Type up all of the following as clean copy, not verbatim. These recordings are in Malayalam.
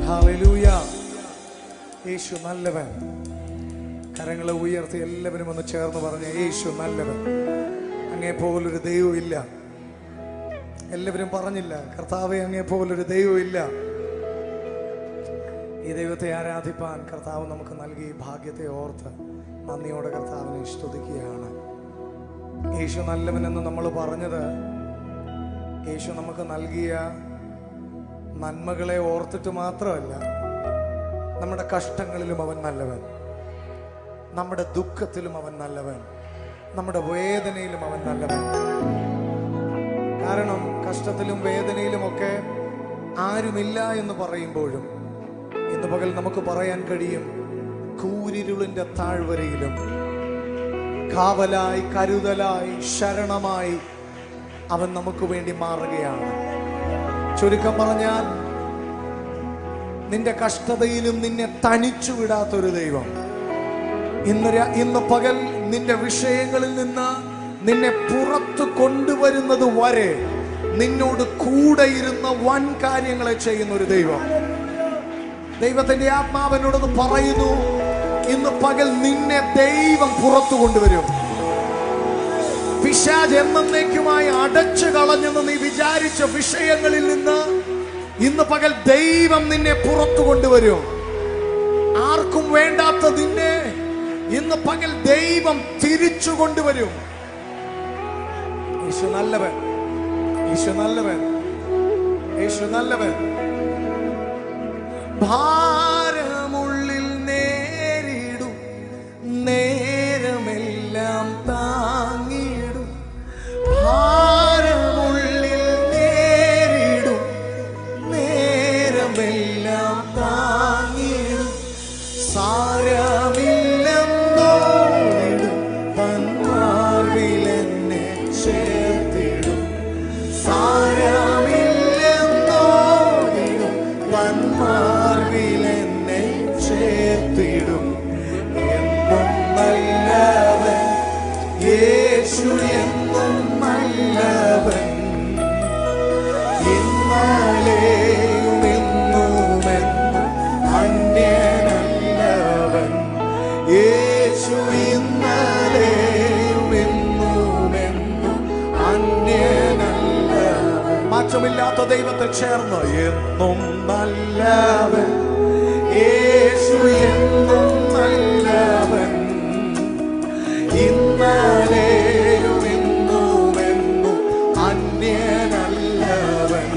ഹല്ലേലൂയ. യേശു നല്ലവൻ. കരങ്ങളെ ഉയർത്തി എല്ലാവരും ഒന്ന് ചേർന്ന് പറഞ്ഞ യേശു നല്ലവൻ. അങ്ങേ പോലൊരു ദൈവം ഇല്ല. എല്ലാവരും പറഞ്ഞില്ല, കർത്താവെ അങ്ങേ പോലൊരു ദൈവം ഇല്ല. ഈ ദൈവത്തെ ആരാധിപ്പാൻ കർത്താവ് നമുക്ക് നൽകിയ ഭാഗ്യത്തെ ഓർത്ത് നന്ദിയോടെ കർത്താവിനെ സ്തുതിക്കുകയാണ്. യേശു നല്ലവനെന്ന് നമ്മൾ പറഞ്ഞത് യേശു നമുക്ക് നൽകിയ നന്മകളെ ഓർത്തിട്ട് മാത്രമല്ല, നമ്മുടെ കഷ്ടങ്ങളിലും അവൻ നല്ലവൻ, നമ്മുടെ ദുഃഖത്തിലും അവൻ നല്ലവൻ, നമ്മുടെ വേദനയിലും അവൻ നല്ലവൻ. കാരണം കഷ്ടത്തിലും വേദനയിലുമൊക്കെ ആരുമില്ല എന്ന് പറയുമ്പോഴും ഇന്ന് പകൽ നമുക്ക് പറയാൻ കഴിയും, കൂരിരുളിന്റെ താഴ്വരയിലും കാവലായി, കരുതലായി, ശരണമായി അവൻ നമുക്ക് വേണ്ടി മാറുകയാണ്. ചുരുക്കം പറഞ്ഞാൽ, നിന്റെ കഷ്ടതയിലും നിന്നെ തനിച്ചു വിടാത്തൊരു ദൈവം. ഇന്ന് പകൽ നിന്റെ വിഷയങ്ങളിൽ നിന്ന് നിന്നെ പുറത്തു കൊണ്ടുവരുന്നത് വരെ നിന്നോട് കൂടെ ഇരുന്ന വൻ കാര്യങ്ങളെ ചെയ്യുന്ന ഒരു ദൈവം. ദൈവത്തിന്റെ ആത്മാവിനോടൊന്ന് പറയുന്നു, ഇന്ന് പകൽ നിന്നെ ദൈവം പുറത്തു കൊണ്ടുവരും. പിശാച് എന്നേക്കുമായി അടച്ചു കളഞ്ഞെന്ന് നീ വിചാരിച്ച വിഷയങ്ങളിൽ നിന്ന് ഇന്ന് പകൽ ദൈവം നിന്നെ പുറത്തു കൊണ്ടുവരും. ആർക്കും വേണ്ടാത്ത നിന്നെ ഇന്ന് പകൽ ദൈവം തിരിച്ചു കൊണ്ടുവരും. യേശു നല്ലവൻ, യേശു നല്ലവൻ, യേശു നല്ലവൻ. ഭാരമുള്ളിൽ നേരിടും നേരമെല്ലാം താങ്ങിടും. ഭാരമുള്ളിൽ നേരിടും നേരമെല്ലാം താങ്ങിടും. സാരമില്ലെന്നോടിടും തന്മാർവിലെന്നെ ചേർത്തിടും. സാരമില്ലെന്നോടിടും തന്മാർവിലെന്നെ ചേർത്തിടും. എന്നും നല്ലവൻ യേശു, എന്നും നല്ലവൻ. ഇന്നലെയും ഇന്നുമെന്നും അന്യനല്ലവൻ യേശു. ഇന്നലെയും ഇന്നുമെന്നും അന്യനല്ലവൻ. മാറ്റമില്ലാത്ത ദൈവത്തെ ചേർന്ന് എന്നും നല്ലവൻ യേശു, എന്നും നല്ലവൻ. ഇന്നലെയും ഇന്നുമെന്നും അന്യനല്ലവൻ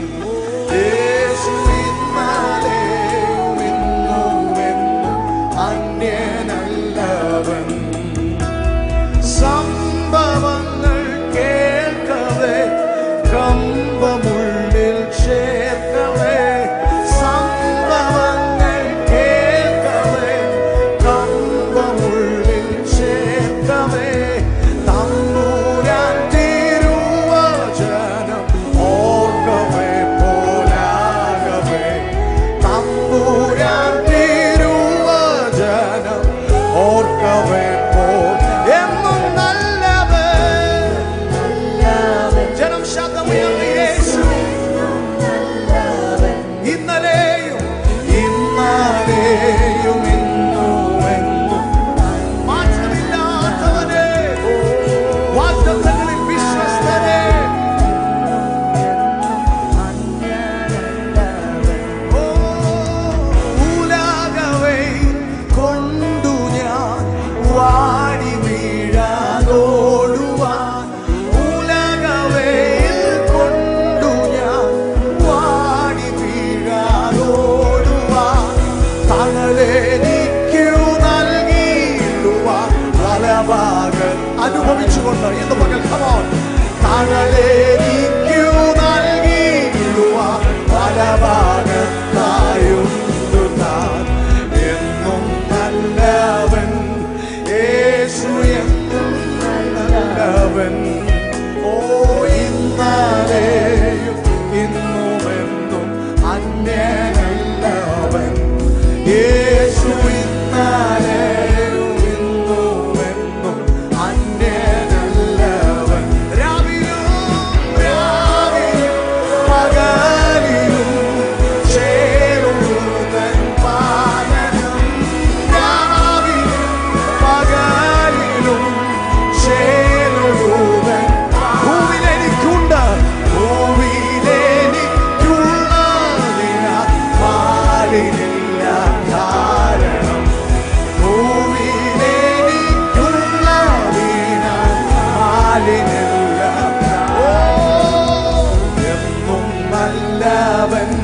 യേശു. ഇന്നലെയും ഇന്നുമെന്നും അന്യനല്ലവൻ. സംഭവങ്ങൾ കേൾക്കവേ കമ്പമുള്ളിൽ ചേർക്കവേ. സംഭവങ്ങൾ നല്ലവൻ